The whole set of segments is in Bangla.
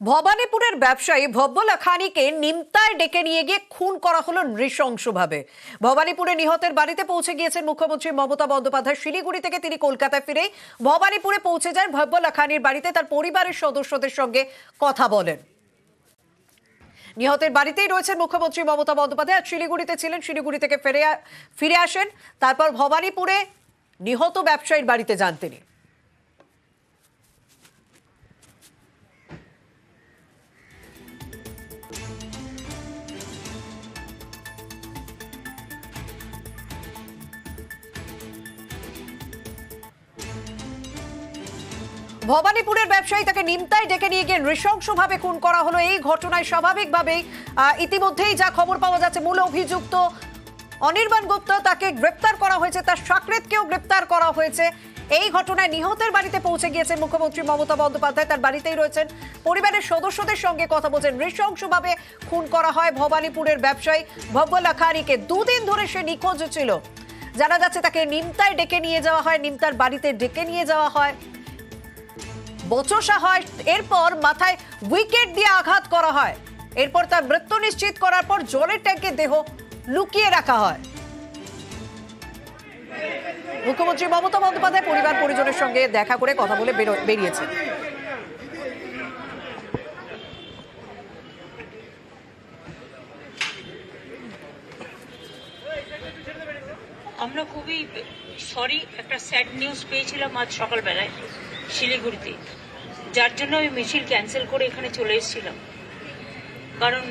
ভবানীপুরের ব্যবসায়ী ভব্য লাখানিকে নিমতায় ডেকে নিয়ে গিয়ে খুন করা হলো নৃশংসভাবে। ভবানীপুরে নিহতের বাড়িতে পৌঁছে গিয়েছেন মুখ্যমন্ত্রী মমতা বন্দ্যোপাধ্যায়। শিলিগুড়ি থেকে তিনি কলকাতায় ফিরেই ভবানীপুরে পৌঁছে যান ভব্য লাখানির বাড়িতে, তার পরিবারের সদস্যদের সঙ্গে কথা বলেন। নিহতের বাড়িতেই রয়েছেন মুখ্যমন্ত্রী মমতা বন্দ্যোপাধ্যায়। আর শিলিগুড়িতে ছিলেন, শিলিগুড়ি থেকে ফিরে আসেন, তারপর ভবানীপুরে নিহত ব্যবসায়ীর বাড়িতে যান তিনি। ভবানীপুরের ব্যবসায়ী তাকে নিমতায় ডেকে নিয়ে গিয়ে নৃশংসভাবে খুন করা হলো। এই ঘটনায় স্বাভাবিকভাবেই ইতিমধ্যেই যা খবর পাওয়া যাচ্ছে, মূল অভিযুক্ত অনির্বাণ গুপ্ত তাকে গ্রেপ্তার করা হয়েছে, তার সাকরেতকেও গ্রেপ্তার করা হয়েছে। এই ঘটনায় নিহতের বাড়িতে পৌঁছে গিয়েছেন মুখ্যমন্ত্রী মমতা বন্দ্যোপাধ্যায়। তার বাড়িতেই রয়েছেন, পরিবারের সদস্যদের সঙ্গে কথা বলছেন। নৃশংসভাবে খুন করা হয় ভবানীপুরের ব্যবসায়ী ভব্য লাখানিকে। দুদিন ধরে সে নিখোঁজ ছিল। জানা যাচ্ছে তাকে নিমতায় ডেকে নিয়ে যাওয়া হয়, নিমতার বাড়িতে ডেকে নিয়ে যাওয়া হয়, বচসা হয়, এরপর মাথায় উইকেট দিয়ে আঘাত করা হয়। এরপর তার মৃত্যু নিশ্চিত করার পর জলের ট্যাঙ্কে দেহ লুকিয়ে রাখা হয়। মুখ্যমন্ত্রী মমতা বন্দ্যোপাধ্যায় পরিবার পরিজনের সঙ্গে দেখা করে কথা বলে বেরিয়েছেন। আমরা খুবই সরি, একটা স্যাড নিউজ পেয়েছিলাম আজ সকালবেলায় শিলিগুড়িতে, যার জন্য আমি মিছিল ক্যান্সেল করে এখানে চলে এসেছিলাম। কারণ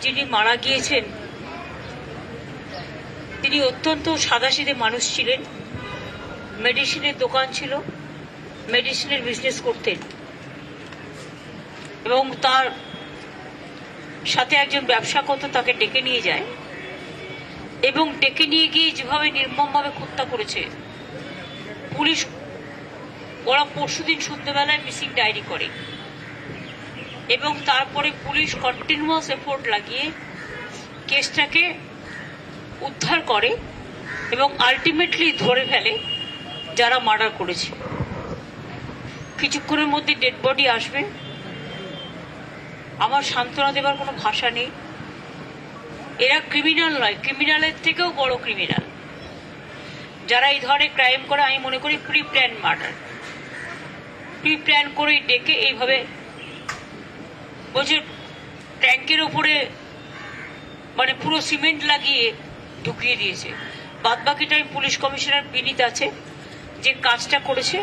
যিনি মারা গিয়েছেন তিনি অত্যন্ত সাদাসিধে মানুষ ছিলেন। মেডিসিনের দোকান ছিল, মেডিসিনের বিজনেস করতেন, এবং তার সাথে একজন ব্যবসা করতো, তাকে ডেকে নিয়ে যায় এবং ডেকে নিয়ে গিয়ে যেভাবে নির্মমভাবে হত্যা করেছে পুলিশ। ওরা পরশুদিন সন্ধ্যেবেলায় মিসিং ডায়েরি করে এবং তারপরে পুলিশ কন্টিনিউয়াস এফোর্ট লাগিয়ে কেসটাকে উদ্ধার করে এবং আলটিমেটলি ধরে ফেলে যারা মার্ডার করেছে। কিছুক্ষণের মধ্যে ডেড বডি আসবে। আমার সান্ত্বনা দেবার কোনো ভাষা নেই। এরা ক্রিমিনাল নয়, ক্রিমিনালের থেকেও বড় ক্রিমিনাল যারা এই ধরনের ক্রাইম করে। আমি মনে করি pre plan murder, pre plan করে ডেকে এইভাবে বলছে ট্যাঙ্কের ওপরে মানে পুরো সিমেন্ট লাগিয়ে ঢুকিয়ে দিয়েছে। বাদবাকি টাইম পুলিশ কমিশনার বিনীত আছে, যে কাজটা করেছে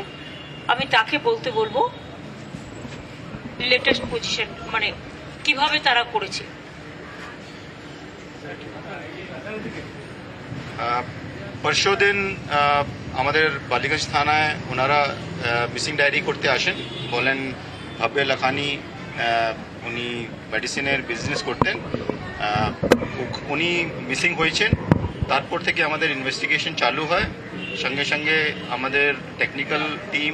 আমি তাকে বলবো লেটেস্ট পজিশন, মানে কিভাবে তারা করেছে। পরশু দিন আমাদের বালিগঞ্জ থানায় ওনারা মিসিং ডায়েরি করতে আসেন। বলেন ভব্য লাখানি উনি মেডিসিনের বিজনেস করতেন, উনি মিসিং হয়েছেন। তারপর থেকে আমাদের ইনভেস্টিগেশন চালু হয়। সঙ্গে সঙ্গে আমাদের technical team,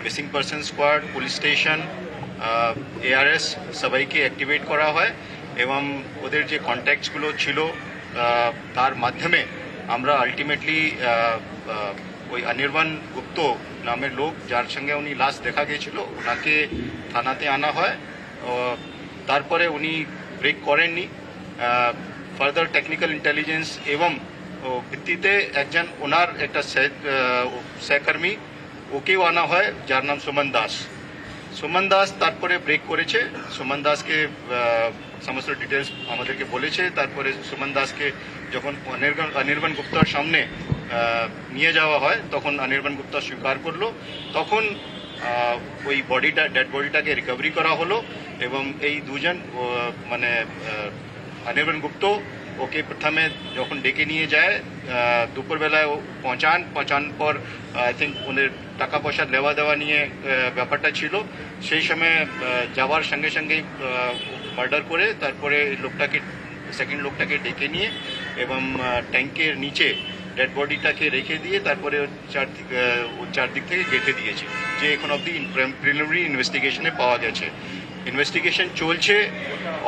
missing person squad, police station, ARS সবাইকে অ্যাক্টিভেট করা হয় এবং ওদের যে কন্ট্যাক্টসগুলো ছিল তার মাধ্যমে আমরা আলটিমেটলি ওই অনির্বাণ গুপ্ত নামের লোক, যার সঙ্গে উনি লাস্ট দেখা গিয়েছিল, ওনাকে থানাতে আনা হয়। তারপরে উনি ব্রেক করেননি। ফার্দার টেকনিক্যাল ইন্টেলিজেন্স এবং ভিত্তিতে একজন ওনার একটা সহকর্মী ওকেও আনা হয়, যার নাম সুমন দাস। সুমন দাস তারপরে ব্রেক করেছে। সুমন দাসকে সমস্ত ডিটেলস আমাদেরকে বলেছে। তারপরে সুমন দাসকে যখন অনির্বাণ গুপ্তার সামনে নিয়ে যাওয়া হয় তখন অনির্বাণ গুপ্তা স্বীকার করলো। তখন ওই ডেড বডিটাকে রিকভারি করা হলো এবং এই দুজন মানে অনির্বাণ গুপ্ত ওকে প্রথমে যখন ডেকে নিয়ে যায় দুপুরবেলায় পৌঁছানোর পর আই থিঙ্ক ওদের টাকা পয়সা দেওয়া নিয়ে ব্যাপারটা ছিল। সেই সময় যাওয়ার সঙ্গে সঙ্গেই মার্ডার করে তারপরে সেকেন্ড লোকটাকে ডেকে নিয়ে এবং ট্যাঙ্কের নিচে ডেড বডিটাকে রেখে দিয়ে তারপরে চারদিক থেকে গেঁথে দিয়েছে, যে এখন অবধি প্রিলিমিনারি ইনভেস্টিগেশনে পাওয়া গেছে। ইনভেস্টিগেশন চলছে,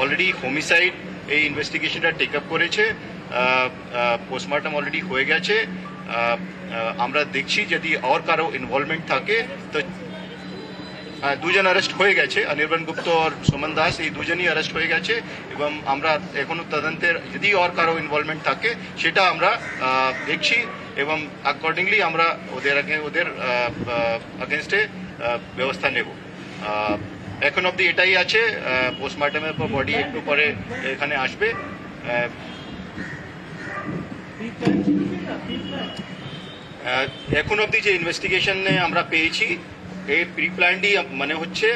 অলরেডি হোমিসাইড এই ইনভেস্টিগেশনটা টেক আপ করেছে, পোস্টমর্টম অলরেডি হয়ে গেছে। আমরা দেখছি যদি আর কারো ইনভলভমেন্ট থাকে তো দুজন অ্যারেস্ট হয়ে গেছে, অনির্বাণ গুপ্ত আর সুমন দাস, এই দুজনই অ্যারেস্ট হয়ে গেছে এবং আমরা এখনো তদন্তের যদি আর কারো ইনভলভমেন্ট থাকে সেটা আমরা দেখছি এবং অ্যাকর্ডিংলি আমরা ওদের আগেনস্টে ব্যবস্থা নেব। এখন অবধি এটাই আছে, পোস্টমর্টমের পর বডি একটু পরে এখানে আসবে। এখন অবধি যে ইনভেস্টিগেশনে আমরা পেয়েছি এই প্রি প্ল্যান্ডই মানে হচ্ছে,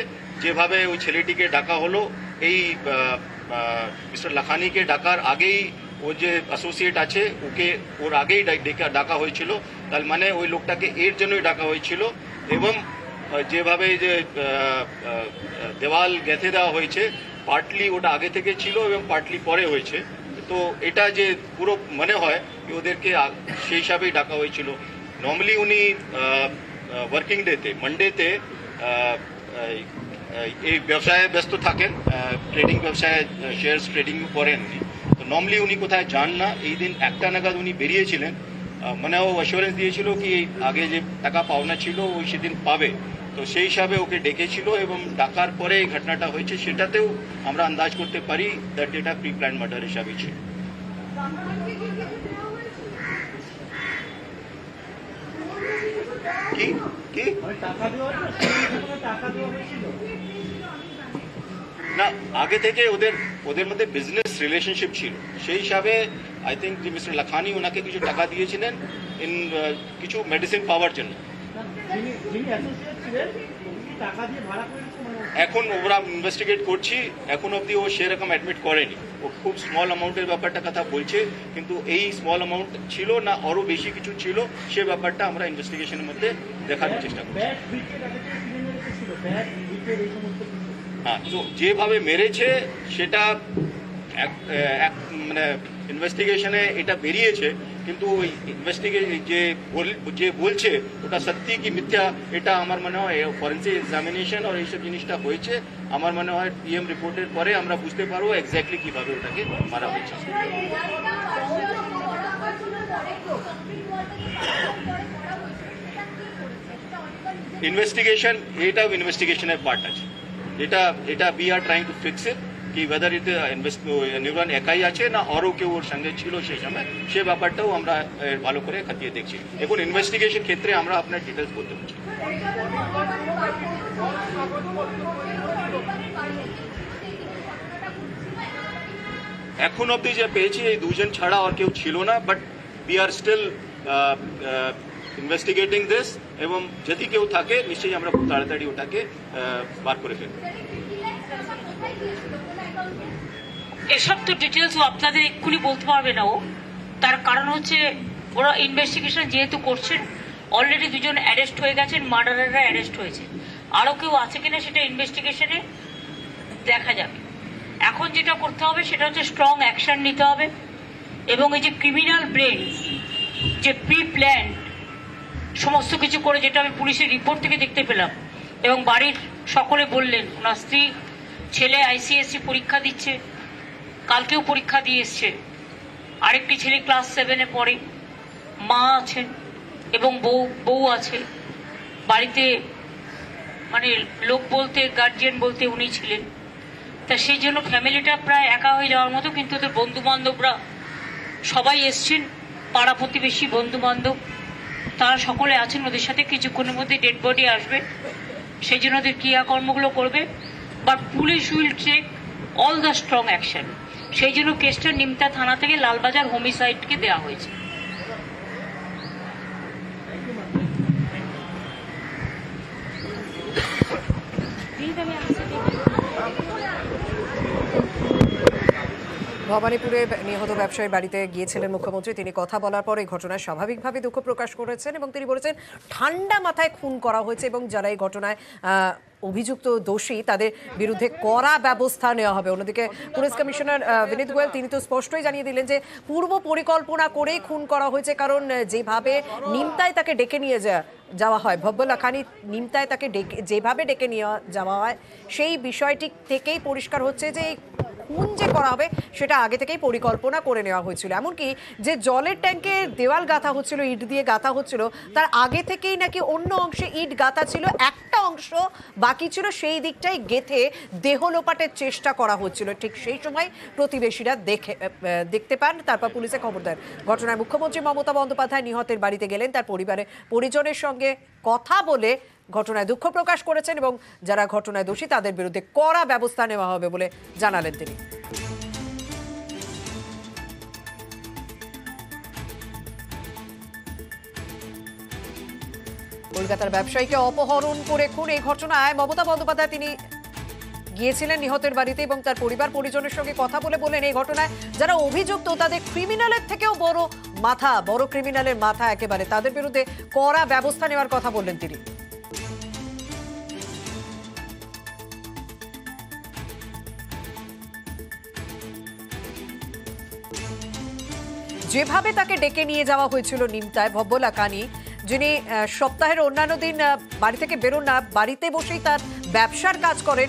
যেভাবে ওই ছেলেটিকে ডাকা হলো, এই মিস্টার লাখানিকে ডাকার আগেই ও যে অ্যাসোসিয়েট আছে ওর আগেই ডাকা হয়েছিল, তার মানে ওই লোকটাকে এর জন্যই ডাকা হয়েছিল। এবং যেভাবে যে দেওয়াল গেঁথে দেওয়া হয়েছে, পার্টলি ওটা আগে থেকে ছিল এবং পার্টলি পরে হয়েছে, তো এটা যে পুরো মনে হয় ওদেরকে সেই হিসাবেই ডাকা হয়েছিল। নর্মালি উনি ওয়ার্কিং ডেতে মানডেতে এই ব্যবসায় ব্যস্ত থাকেন, ট্রেডিং ব্যবসায় শেয়ারস ট্রেডিং করেন উনি, তো নর্মালি উনি কোথায় যান না। এই দিন 1টা নাগাদ উনি বেরিয়েছিলেন, মানে ও অ্যাসুরেন্স দিয়েছিল কি আগে যে টাকা পাওনা ছিল ওই সেদিন পাবে, তো সেই হিসাবে ওকে ডেকেছিল এবং ডাকার পরে এই ঘটনাটা হয়েছে, সেটাতেও আমরা আন্দাজ করতে পারি দ্যাট এটা প্রি প্ল্যান মার্ডার হিসাবে ছিল। কি কি না, আগে থেকে ওদের মধ্যে বিজনেস রিলেশনশিপ ছিল, সেই হিসাবে আই থিঙ্ক যে মিস্টার লাখানি ওনাকে কিছু টাকা দিয়েছিলেন কিছু মেডিসিন পাওয়ার জন্য। এখন ওরা ইনভেস্টিগেট করছি, এখন অবধি ও সেরকম অ্যাডমিট করেনি, ও খুব স্মল অ্যামাউন্টের ব্যাপারটা কথা বলছে, কিন্তু এই স্মল অ্যামাউন্ট ছিল না আরও বেশি কিছু ছিল সে ব্যাপারটা আমরা ইনভেস্টিগেশনের মধ্যে দেখানোর চেষ্টা করছি। হ্যাঁ, তো যেভাবে মেরেছে সেটা মানে ইনভেস্টিগেশনে এটা বেরিয়েছে, কিন্তু ওই যে বলছে ওটা সত্যি কি মিথ্যা এটা আমার মনে হয় ফরেন্সিক এক্সামিনেশন আর এইসব জিনিসটা হয়েছে, আমার মনে হয় পিএম রিপোর্টের পরে আমরা বুঝতে পারবো এক্স্যাক্টলি কিভাবে ওটাকে মারা হয়েছে। ইনভেস্টিগেশন, এটাও ইনভেস্টিগেশনের পার্ট আছে, এটা we are trying to fix it কি whether it নির্বাণ একাই আছে না আরও কেউ ওর সঙ্গে ছিল সেই সময়, সে ব্যাপারটাও আমরা ভালো করে খতিয়ে দেখছি। এখন ইনভেস্টিগেশন ক্ষেত্রে আমরা আপনার ডিটেলস বলতে পারছি। এখন অবধি যে পেয়েছি এই দুজন ছাড়া আর কেউ ছিল না, but we are still investigating this, এবং যদি কেউ থাকে নিশ্চয়ই আমরা খুব তাড়াতাড়ি ওটাকে বার করে ফেলব। এসব তো ডিটেলস আপনাদের এক্ষুনি বলতে পারবে না ও, তার কারণ হচ্ছে ওরা ইনভেস্টিগেশন যেহেতু করছেন, অলরেডি দুজন অ্যারেস্ট হয়ে গেছেন, মার্ডারাররা অ্যারেস্ট হয়েছে, আরও কেউ আছে কিনা সেটা ইনভেস্টিগেশনে দেখা যাবে। এখন যেটা করতে হবে সেটা হচ্ছে স্ট্রং অ্যাকশন নিতে হবে, এবং এই যে ক্রিমিনাল ব্রেন যে প্রি প্ল্যান সমস্ত কিছু করে, যেটা আমি পুলিশের রিপোর্ট থেকে দেখতে পেলাম, এবং বাড়ির সকলে বললেন ওনার স্ত্রী ছেলে আইসিএসসি পরীক্ষা দিচ্ছে, কালকেও পরীক্ষা দিয়ে এসছে, আরেকটি ছেলে ক্লাস 7-এ পড়ে, মা আছেন এবং বউ আছে বাড়িতে, মানে লোক বলতে গার্জিয়ান বলতে উনি ছিলেন, তা সেই জন্য ফ্যামিলিটা প্রায় একা হয়ে যাওয়ার মতো। কিন্তু ওদের বন্ধু বান্ধবরা সবাই এসছেন, পাড়া প্রতিবেশী বন্ধু বান্ধব তারা সকলে আছেন ওদের সাথে, কিছুক্ষণের মধ্যে ডেড বডি আসবে, সেই জন্য ওদের ক্রিয়াকর্মগুলো করবে, but police will take all the strong action. সেই জন্য কেসটা নিমতা থানা থেকে লালবাজার হোমিসাইডকে দেওয়া হয়েছে। ভবানীপুরে নিহত ব্যবসায়ীর বাড়িতে গিয়েছিলেন মুখ্যমন্ত্রী, তিনি কথা বলার পর এই ঘটনায় স্বাভাবিকভাবে দুঃখ প্রকাশ করেছেন এবং তিনি বলেছেন ঠান্ডা মাথায় খুন করা হয়েছে এবং যারা এই ঘটনায় অভিযুক্ত দোষী তাদের বিরুদ্ধে কড়া ব্যবস্থা নেওয়া হবে। অন্যদিকে পুলিশ কমিশনার বিনীত গোয়েল তিনি তো স্পষ্টই জানিয়ে দিলেন যে পূর্ব পরিকল্পনা করেই খুন করা হয়েছে, কারণ যেভাবে নিমতায় তাকে ডেকে নিয়ে যাওয়া হয়, ভব্য লাখানি নিমতায় তাকে যেভাবে ডেকে নিয়ে যাওয়া হয় সেই বিষয়টি থেকেই পরিষ্কার হচ্ছে যে এই খুন যে করা হবে সেটা আগে থেকেই পরিকল্পনা করে নেওয়া হয়েছিল। এমনকি যে জলের ট্যাঙ্কে দেওয়াল গাঁথা হচ্ছিল, ইট দিয়ে গাঁথা হচ্ছিল, তার আগে থেকেই নাকি অন্য অংশে ইট গাঁথা ছিল, একটা অংশ বাকি ছিল, সেই দিকটাই গেঁথে দেহ লোপাটের চেষ্টা করা হচ্ছিল। ঠিক সেই সময় প্রতিবেশীরা দেখতে পান, তারপর পুলিশে খবর দেন। ঘটনায় মুখ্যমন্ত্রী মমতা বন্দ্যোপাধ্যায় নিহতের বাড়িতে গেলেন, তার পরিবারের পরিজনের সঙ্গে কথা বলে ঘটনায় দুঃখ প্রকাশ করেছেন এবং যারা ঘটনায় দোষী তাদের বিরুদ্ধে কড়া ব্যবস্থা নেওয়া হবে বলে জানালেন তিনি। কলকাতার ব্যবসায়ীকে অপহরণ করে খুন, এই ঘটনায় মমতা বন্দ্যোপাধ্যায় তিনি গিয়েছিলেন নিহতের বাড়িতে এবং তার পরিবার পরিজনের সঙ্গে কথা বলে বলেন এই ঘটনায় যারা অভিযুক্ত তাদের ক্রিমিনালের থেকেও বড় ক্রিমিনালের মাথা একেবারে, তাদের বিরুদ্ধে কড়া ব্যবস্থা নেওয়ার কথা বললেন তিনি। যেভাবে তাকে ডেকে নিয়ে যাওয়া হয়েছিল নিমতায়, ভব্য লাখানি যিনি সপ্তাহের অন্যান্য দিন বাড়ি থেকে বেরোন না, বাড়িতে বসেই তার ব্যবসার কাজ করেন,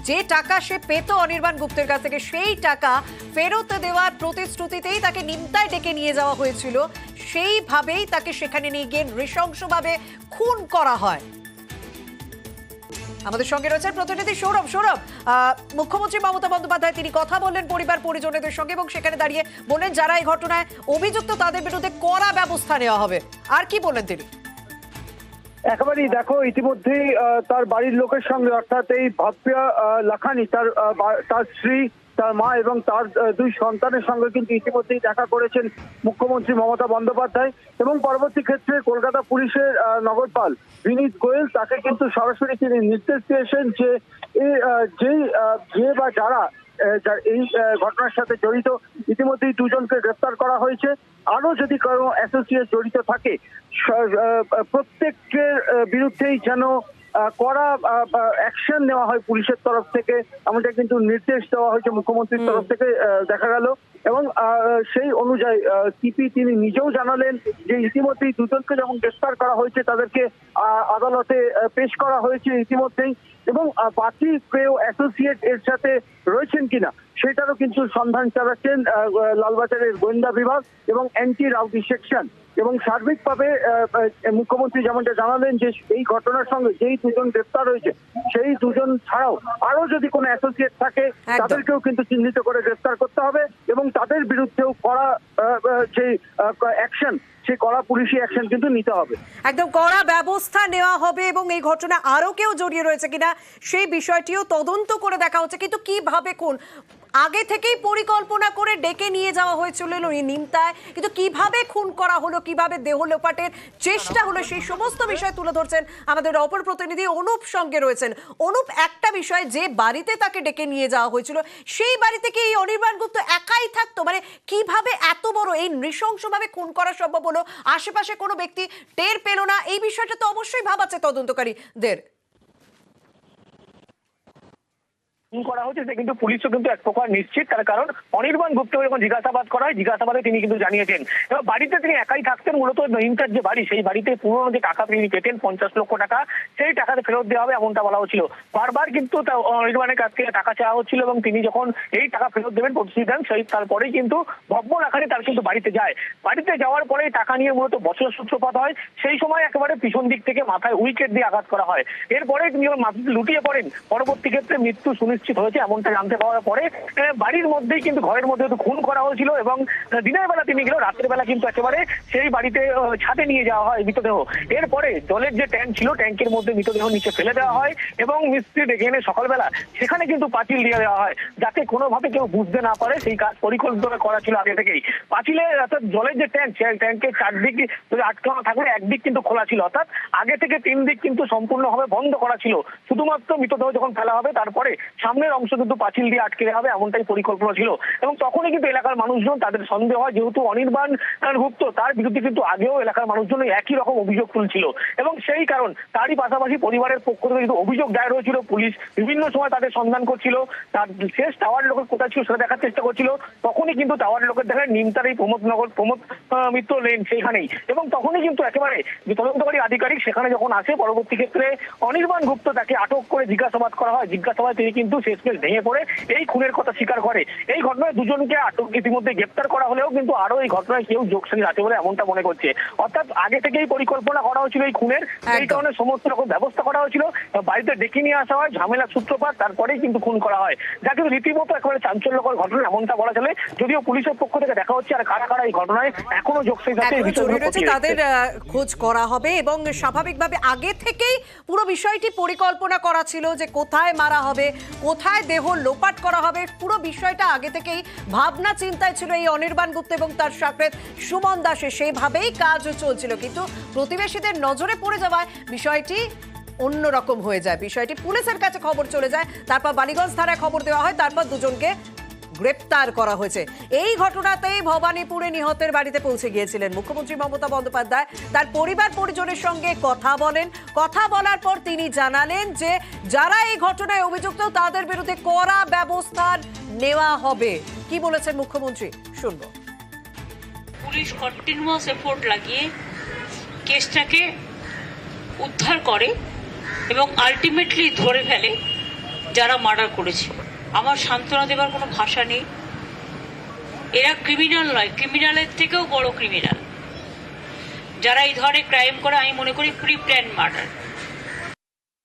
যে টাকা সে পেত অনির্বাণ গুপ্তের কাছ থেকে সেই টাকা ফেরত দেওয়ার প্রতিশ্রুতিতেই তাকে নিমতায় ডেকে নিয়ে যাওয়া হয়েছিল, সেইভাবেই তাকে সেখানে নিয়ে গিয়ে নৃশংসভাবে খুন করা হয়। আমাদের সঙ্গে রয়েছেন প্রতিনিধি সৌরভ। মুখ্যমন্ত্রী মমতা বন্দ্যোপাধ্যায় তিনি কথা বললেন পরিবার পরিজনদের সঙ্গে এবং সেখানে দাঁড়িয়ে বললেন যারা এই ঘটনায় অভিযুক্ত তাদের বিরুদ্ধে কড়া ব্যবস্থা নেওয়া হবে। আর কি বললেন তিনি? একেবারেই দেখো, ইতিমধ্যেই তার বাড়ির লোকের সঙ্গে অর্থাৎ এই ভাব্যা লাখানি তার স্ত্রী, তার মা এবং তার দুই সন্তানের সঙ্গে কিন্তু ইতিমধ্যেই দেখা করেছেন মুখ্যমন্ত্রী মমতা বন্দ্যোপাধ্যায় এবং পরবর্তী ক্ষেত্রে কলকাতা পুলিশের নগরপাল বিনীত গোয়েল তাকে কিন্তু সরাসরি তিনি নির্দেশ দিয়েছেন যে যে বা যারা এই ঘটনার সাথে জড়িত ইতিমধ্যেই দুজনকে গ্রেফতার করা হয়েছে, আরো যদি কোনো অ্যাসোসিয়েট জড়িত থাকে প্রত্যেকের বিরুদ্ধেই যেন কড়া অ্যাকশন নেওয়া হয় পুলিশের তরফ থেকে, এমনটা কিন্তু নির্দেশ দেওয়া হয়েছে মুখ্যমন্ত্রীর তরফ থেকে দেখা গেল। এবং সেই অনুযায়ী সিপি তিনি নিজেও জানালেন যে ইতিমধ্যেই দুজনকে যখন গ্রেফতার করা হয়েছে তাদেরকে আদালতে পেশ করা হয়েছে ইতিমধ্যেই, এবং বাকি কেউ অ্যাসোসিয়েট এর সাথে রয়েছেন কিনা সেটারও কিন্তু সন্ধান চালাচ্ছেন লালবাজারের গোয়েন্দা বিভাগ এবং অ্যান্টি রাউডি সেকশন। এবং সার্বিকভাবে মুখ্যমন্ত্রী যেমনটা জানালেন যে এই ঘটনার সঙ্গে যেই দুজন গ্রেফতার হয়েছে সেই দুজন ছাড়াও আরো যদি কোনো অ্যাসোসিয়েট থাকে তাদেরকেও কিন্তু চিহ্নিত করে গ্রেফতার করতে হবে এবং তাদের বিরুদ্ধেও কড়া যে অ্যাকশন, সেই কড়া পুলিশি অ্যাকশন কিন্তু নিতে হবে, একদম কড়া ব্যবস্থা নেওয়া হবে। এবং এই ঘটনা আরো কেউ জড়িয়ে রয়েছে কিনা সেই বিষয়টিও তদন্ত করে দেখা হচ্ছে। কিন্তু কিভাবে খুন, আগে থেকেই পরিকল্পনা করে ডেকে নিয়ে যাওয়া হয়েছিল নিমতায়, কিন্তু কিভাবে খুন করা হলো, কিভাবে দেহ লোপাটের চেষ্টা হলো, সেই সমস্ত বিষয় তুলে ধরছেন আমাদের অপর প্রতিনিধি অনুপ সঙ্গে রয়েছেন। অনুপ, একটা বিষয়, যে বাড়িতে তাকে ডেকে নিয়ে যাওয়া হয়েছিল সেই বাড়িতে কি এই অনির্বাণ গুপ্ত একাই থাকতো? মানে কিভাবে এত বড় এই নৃশংসভাবে খুন করা সম্ভব হলো? আশেপাশে কোনো ব্যক্তি টের পেল না? এই বিষয়টা তো অবশ্যই ভাবাচ্ছে তদন্তকারীদের। করা হচ্ছে সে কিন্তু পুলিশও কিন্তু এক প্রকার নিশ্চিত, তার কারণ অনির্বাণ গুপ্তকে যখন জিজ্ঞাসাবাদ করা হয় জিজ্ঞাসাবাদে তিনি কিন্তু জানিয়েছেন এবার বাড়িতে তিনি একাই থাকতেন। মূলত নিমতার যে বাড়ি সেই বাড়িতে পুরনো যে টাকা তিনি পেতেন 50 লক্ষ টাকা, সেই টাকাতে ফেরত দেওয়া হবে এমনটা বলা হচ্ছিল। বারবার কিন্তু অনির্বাণের কাছ থেকে টাকা চাওয়া হচ্ছিল এবং তিনি যখন এই টাকা ফেরত দেবেন প্রতিশ্রুতি দেন, সেই তারপরেই কিন্তু ভব্য লাখানি তার কিন্তু বাড়িতে যায়। বাড়িতে যাওয়ার পরে টাকা নিয়ে মূলত বছর সূত্রপাত হয়। সেই সময় একেবারে পিছন দিক থেকে মাথায় উইকেট দিয়ে আঘাত করা হয়। এরপরে তিনি মাটিতে লুটিয়ে পড়েন, পরবর্তী ক্ষেত্রে মৃত্যু সুনিশ্চিত হয়েছে এমনটা জানতে পাওয়ার পরে বাড়ির মধ্যেই কিন্তু ঘরের মধ্যে খুন করা হয়েছিল এবং দিনের বেলা তিনি গেল, রাতের বেলা কিন্তু একেবারে সেই বাড়িতে ছাদে নিয়ে যাওয়া হয় মৃতদেহ। এরপরে জলের যে ট্যাঙ্ক ছিল ট্যাঙ্কের মধ্যে মৃতদেহ নিচে ফেলে দেওয়া হয় এবং মিস্ত্রি ডেকে এনে সকালবেলা সেখানে কিন্তু পাঁচিল দিয়ে দেওয়া হয় যাতে কোনোভাবে কেউ বুঝতে না পারে। সেই কাজ পরিকল্পনা করা ছিল আগে থেকেই। পাঁচিলে অর্থাৎ জলের যে ট্যাঙ্ক ট্যাঙ্কের চারদিক যদি আটকানো থাকলে একদিক কিন্তু খোলা ছিল, অর্থাৎ আগে থেকে 3 দিক কিন্তু সম্পূর্ণভাবে বন্ধ করা ছিল। শুধুমাত্র মৃতদেহ যখন ফেলা হবে তারপরে সামনের অংশ কিন্তু পাঁচিল দিয়ে আটকে দেওয়া হবে এমনটাই পরিকল্পনা ছিল। এবং তখনই কিন্তু এলাকার মানুষজন তাদের সন্দেহ হয়, যেহেতু অনির্বাণ গুপ্ত তার বিরুদ্ধে কিন্তু আগেও এলাকার মানুষজন একই রকম অভিযোগ তুলছিল এবং সেই কারণ তারই পাশাপাশি পরিবারের পক্ষ থেকে কিন্তু অভিযোগ দায়ের হয়েছিল। পুলিশ বিভিন্ন সময় তাদের সন্ধান করছিল, তার শেষ টাওয়ার লোকের কোথায় ছিল সেটা দেখার চেষ্টা করছিল। তখনই কিন্তু টাওয়ার লোকের দেখায় নিমতার এই প্রমোদ মিত্র লেন সেইখানেই, এবং তখনই কিন্তু একেবারে যে তদন্তকারী আধিকারিক সেখানে যখন আসে পরবর্তী ক্ষেত্রে অনির্বাণ গুপ্ত তাকে আটক করে জিজ্ঞাসাবাদ করা হয়। জিজ্ঞাসাবাদ তিনি কিন্তু শেষমেশ ভেঙে পড়ে এই খুনের কথা স্বীকার করে। এই ঘটনায় দুজনকে আটক ইতিমধ্যে গ্রেপ্তার করা হলেও কিন্তু আরো এই ঘটনায় কেউ যোগসাজশ আছে বলে এমনটা মনে করছে। অর্থাৎ আগে থেকেই পরিকল্পনা করা হয়েছিল এই খুনের, এই কারণে সমস্ত রকম ব্যবস্থা করা হয়েছিল, বাড়িতে ডেকে নিয়ে আসা হয়, ঝামেলা সূত্রপাত, তারপরেই কিন্তু খুন করা হয়, যা কিন্তু রীতিমতো একেবারে চাঞ্চল্যকর ঘটনা এমনটা বলা চলে। যদিও পুলিশের পক্ষ থেকে দেখা হচ্ছে আর কারা কারা এই ঘটনায় এখনো যোগসাজশ আছে এই বিষয়গুলো তাদের খোঁজ করা হবে এবং স্বাভাবিকভাবে আগে থেকেই পুরো বিষয়টি পরিকল্পনা করা ছিল যে কোথায় মারা হবে, কোথায় দেহ লোপাট করা হবে, পুরো বিষয়টা আগে থেকেই ভাবনা চিন্তায় ছিল এই অনির্বাণ গুপ্ত এবং তার সাকরেত সুমন দাসের, সেইভাবেই কাজ চলছিল। কিন্তু প্রতিবেশীদের নজরে পড়ে যাওয়ায় বিষয়টি অন্যরকম হয়ে যায়, বিষয়টি পুলিশের কাছে খবর চলে যায়, তারপর বালিগঞ্জ থানায় খবর দেওয়া হয়, তারপর দুজনকে গ্রেপ্তার করা হয়েছে। এই ঘটনাতেই ভবানীপুরে নিহতের বাড়িতে পৌঁছে গিয়েছিলেন মুখ্যমন্ত্রী মমতা বন্দ্যোপাধ্যায়, তার পরিবার পরিজনের সঙ্গে কথা বলেন। কথা বলার পর তিনি জানালেন যে যারা এই ঘটনায় অভিযুক্ত তাদের বিরুদ্ধে কড়া ব্যবস্থা নেওয়া হবে। কি বলেছেন মুখ্যমন্ত্রী শুনবো। পুলিশ কন্টিনিউয়াস এফোর্ট লাগিয়ে কেসটাকে উদ্ধার করে এবং আলটিমেটলি ধরে ফেলে যারা মার্ডার করেছে। আমার সান্ত্বনা দেবার কোনো ভাষা নেই। এরা ক্রিমিনাল নয়, ক্রিমিনালের থেকেও বড় ক্রিমিনাল। যারা এই ধরনের ক্রাইম করে আমি মনে করি প্রি প্ল্যান মার্ডার।